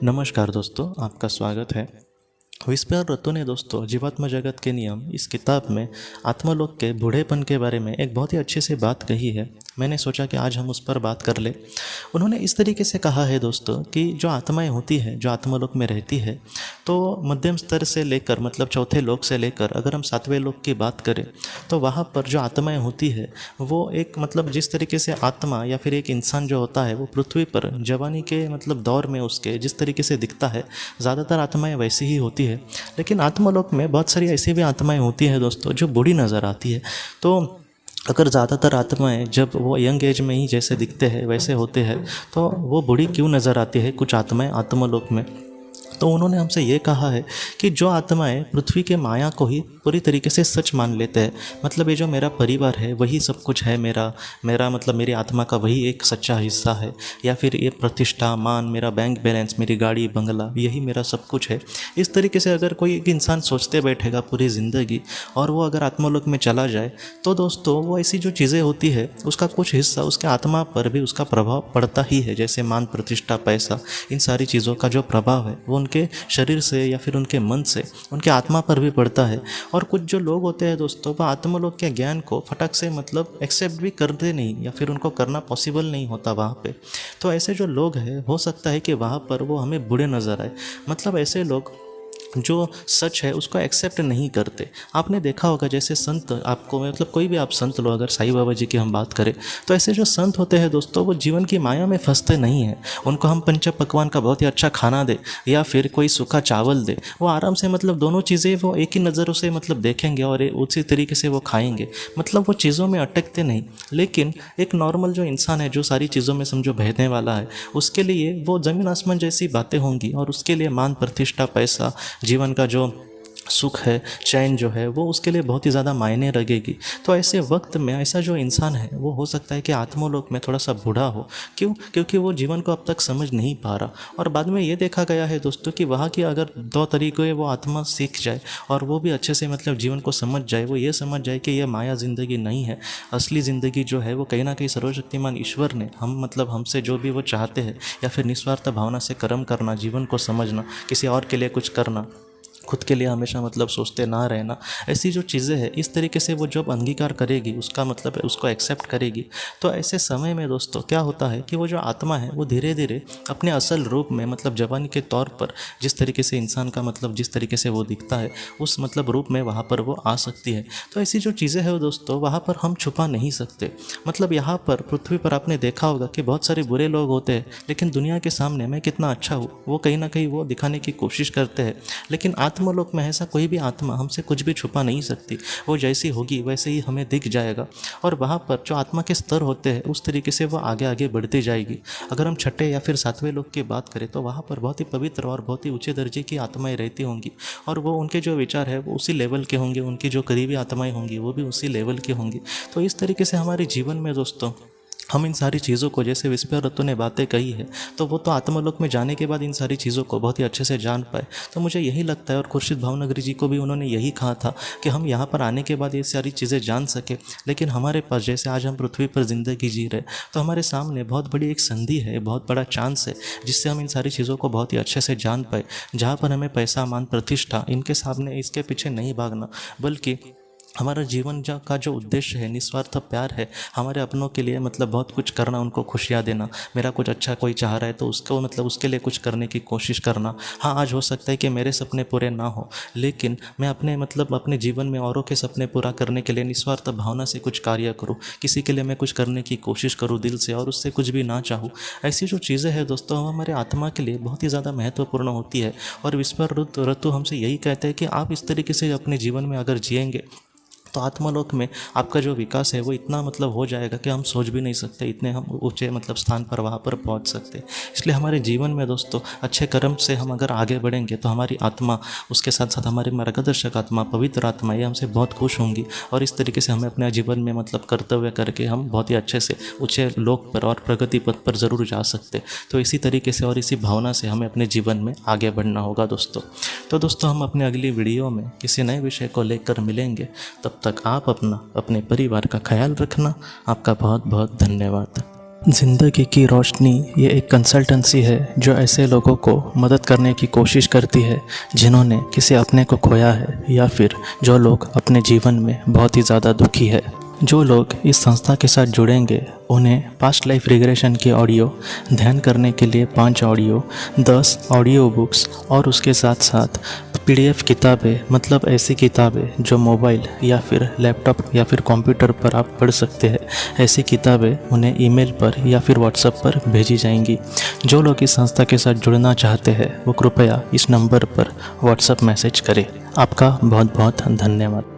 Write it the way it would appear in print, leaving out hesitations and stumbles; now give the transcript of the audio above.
नमस्कार दोस्तों, आपका स्वागत है। विस्पर रत्तू ने दोस्तों जीवात्मा जगत के नियम इस किताब में आत्मलोक के बूढ़ेपन के बारे में एक बहुत ही अच्छे से बात कही है। मैंने सोचा कि आज हम उस पर बात कर ले। उन्होंने इस तरीके से कहा है दोस्तों कि जो आत्माएं होती है, जो आत्मलोक में रहती है, तो मध्यम स्तर से लेकर मतलब चौथे लोक से लेकर अगर हम सातवें लोक की बात करें तो वहाँ पर जो आत्माएं होती है वो एक मतलब जिस तरीके से आत्मा या फिर एक इंसान जो होता है वो पृथ्वी पर जवानी के मतलब दौर में उसके जिस तरीके से दिखता है, ज़्यादातर आत्माएं वैसी ही होती है। लेकिन आत्मलोक में बहुत सारी ऐसी भी आत्माएं होती हैं दोस्तों जो बूढ़ी नज़र आती है। तो अगर ज़्यादातर आत्माएं जब वो यंग एज में ही जैसे दिखते हैं वैसे होते हैं तो वो बूढ़ी क्यों नज़र आती है कुछ आत्माएं आत्मलोक में? तो उन्होंने हमसे ये कहा है कि जो आत्माएं पृथ्वी के माया को ही पूरी तरीके से सच मान लेते हैं, मतलब ये जो मेरा परिवार है वही सब कुछ है, मेरा मेरा मतलब मेरी आत्मा का वही एक सच्चा हिस्सा है, या फिर ये प्रतिष्ठा मान, मेरा बैंक बैलेंस, मेरी गाड़ी बंगला, यही मेरा सब कुछ है। इस तरीके से अगर कोई एक इंसान सोचते बैठेगा पूरी ज़िंदगी और वो अगर आत्मलोक में चला जाए तो दोस्तों वो ऐसी जो चीज़ें होती है उसका कुछ हिस्सा उसके आत्मा पर भी उसका प्रभाव पड़ता ही है। जैसे मान, प्रतिष्ठा, पैसा, इन सारी चीज़ों का जो प्रभाव है वो उनके शरीर से या फिर उनके मन से उनके आत्मा पर भी पड़ता है। और कुछ जो लोग होते हैं दोस्तों वह आत्मलोक के ज्ञान को फटक से मतलब एक्सेप्ट भी करते नहीं, या फिर उनको करना पॉसिबल नहीं होता वहाँ पे। तो ऐसे जो लोग हैं हो सकता है कि वहाँ पर वो हमें बुरे नज़र आए, मतलब ऐसे लोग जो सच है उसको एक्सेप्ट नहीं करते। आपने देखा होगा जैसे संत, आपको मतलब कोई भी आप संत लो, अगर साईं बाबा जी की हम बात करें तो ऐसे जो संत होते हैं दोस्तों वो जीवन की माया में फंसते नहीं हैं। उनको हम पंच पकवान का बहुत ही अच्छा खाना दे या फिर कोई सूखा चावल दे, वो आराम से मतलब दोनों चीज़ें वो एक ही नज़रों से मतलब देखेंगे और उसी तरीके से वो खाएंगे, मतलब वो चीज़ों में अटकते नहीं। लेकिन एक नॉर्मल जो इंसान है जो सारी चीज़ों में समझो बहने वाला है, उसके लिए वो ज़मीन आसमान जैसी बातें होंगी और उसके लिए मान, प्रतिष्ठा, पैसा, जीवन का जो सुख है, चैन जो है वो उसके लिए बहुत ही ज़्यादा मायने रखेगी। तो ऐसे वक्त में ऐसा जो इंसान है वो हो सकता है कि आत्मलोक में थोड़ा सा बूढ़ा हो। क्यों? क्योंकि वो जीवन को अब तक समझ नहीं पा रहा। और बाद में ये देखा गया है दोस्तों कि वहाँ की अगर दो तरीके वो आत्मा सीख जाए और वो भी अच्छे से मतलब जीवन को समझ जाए, वो ये समझ जाए कि ये माया ज़िंदगी नहीं है, असली ज़िंदगी जो है वो कहीं ना कहीं सर्वशक्तिमान ईश्वर ने हम मतलब हमसे जो भी वो चाहते हैं, या फिर निस्वार्थ भावना से कर्म करना, जीवन को समझना, किसी और के लिए कुछ करना, खुद के लिए हमेशा मतलब सोचते ना रहना, ऐसी जो चीज़ें हैं इस तरीके से वो जब अंगीकार करेगी, उसका मतलब है उसको एक्सेप्ट करेगी, तो ऐसे समय में दोस्तों क्या होता है कि वो जो आत्मा है वो धीरे धीरे अपने असल रूप में मतलब जवानी के तौर पर जिस तरीके से इंसान का मतलब जिस तरीके से वो दिखता है उस मतलब रूप में वहाँ पर वो आ सकती है। तो ऐसी जो चीज़ें हैं दोस्तों वहाँ पर हम छुपा नहीं सकते। मतलब यहाँ पर पृथ्वी पर आपने देखा होगा कि बहुत सारे बुरे लोग होते हैं, लेकिन दुनिया के सामने मैं कितना अच्छा हूँ वो कहीं ना कहीं वो दिखाने की कोशिश करते हैं। लेकिन आत्मलोक में ऐसा कोई भी आत्मा हमसे कुछ भी छुपा नहीं सकती, वो जैसी होगी वैसे ही हमें दिख जाएगा। और वहाँ पर जो आत्मा के स्तर होते हैं उस तरीके से वो आगे आगे बढ़ती जाएगी। अगर हम छठे या फिर सातवें लोक की बात करें तो वहाँ पर बहुत ही पवित्र और बहुत ही ऊंचे दर्जे की आत्माएं रहती होंगी, और वो उनके जो विचार है वो उसी लेवल के होंगे, उनकी जो करीबी आत्माएं होंगी वो भी उसी लेवल की होंगी। तो इस तरीके से हमारे जीवन में दोस्तों हम इन सारी चीज़ों को, जैसे विस्पर रत्तू ने बातें कही है, तो वो तो आत्मलोक में जाने के बाद इन सारी चीज़ों को बहुत ही अच्छे से जान पाए। तो मुझे यही लगता है, और खुर्शीद भावनगरी जी को भी उन्होंने यही कहा था कि हम यहाँ पर आने के बाद ये सारी चीज़ें जान सके। लेकिन हमारे पास जैसे आज हम पृथ्वी पर ज़िंदगी जी रहे, तो हमारे सामने बहुत बड़ी एक संधि है, बहुत बड़ा चांस है जिससे हम इन सारी चीज़ों को बहुत ही अच्छे से जान पाए। जहाँ पर हमें पैसा, मान, प्रतिष्ठा इनके सामने इसके पीछे नहीं भागना, बल्कि हमारा जीवन का जो उद्देश्य है, निस्वार्थ प्यार है, हमारे अपनों के लिए मतलब बहुत कुछ करना, उनको खुशियाँ देना। मेरा कुछ अच्छा कोई चाह रहा है तो उसको मतलब उसके लिए कुछ करने की कोशिश करना। हाँ, आज हो सकता है कि मेरे सपने पूरे ना हो, लेकिन मैं अपने मतलब अपने जीवन में औरों के सपने पूरा करने के लिए निस्वार्थ भावना से कुछ कार्य करूँ, किसी के लिए मैं कुछ करने की कोशिश करूँ दिल से, और उससे कुछ भी ना चाहूँ। ऐसी जो चीज़ें हैं दोस्तों हमारे आत्मा के लिए बहुत ही ज़्यादा महत्वपूर्ण होती है। और विस्पर रत्तू हमसे यही कहते हैं कि आप इस तरीके से अपने जीवन में अगर जिएंगे तो आत्मलोक में आपका जो विकास है वो इतना मतलब हो जाएगा कि हम सोच भी नहीं सकते, इतने हम ऊंचे मतलब स्थान पर वहाँ पर पहुँच सकते। इसलिए हमारे जीवन में दोस्तों अच्छे कर्म से हम अगर आगे बढ़ेंगे तो हमारी आत्मा, उसके साथ साथ हमारी मार्गदर्शक आत्मा, पवित्र आत्मा, ये हमसे बहुत खुश होंगी, और इस तरीके से हमें अपने जीवन में मतलब कर्तव्य करके हम बहुत ही अच्छे से ऊँचे लोक पर और प्रगति पथ पर ज़रूर जा सकते। तो इसी तरीके से और इसी भावना से हमें अपने जीवन में आगे बढ़ना होगा दोस्तों। तो दोस्तों हम अपने अगली वीडियो में किसी नए विषय को लेकर मिलेंगे। तब तक आप अपना, अपने परिवार का ख्याल रखना। आपका बहुत बहुत धन्यवाद। ज़िंदगी की रोशनी ये एक कंसल्टेंसी है जो ऐसे लोगों को मदद करने की कोशिश करती है जिन्होंने किसी अपने को खोया है या फिर जो लोग अपने जीवन में बहुत ही ज़्यादा दुखी है। जो लोग इस संस्था के साथ जुड़ेंगे उन्हें पास्ट लाइफ रिग्रेशन की ऑडियो, ध्यान करने के लिए 5 ऑडियो, 10 ऑडियो बुक्स और उसके साथ साथ PDF किताबें, मतलब ऐसी किताबें जो मोबाइल या फिर लैपटॉप या फिर कंप्यूटर पर आप पढ़ सकते हैं, ऐसी किताबें उन्हें ईमेल पर या फिर व्हाट्सएप पर भेजी जाएंगी। जो लोग इस संस्था के साथ जुड़ना चाहते हैं वो कृपया इस नंबर पर व्हाट्सएप मैसेज करें। आपका बहुत बहुत धन्यवाद।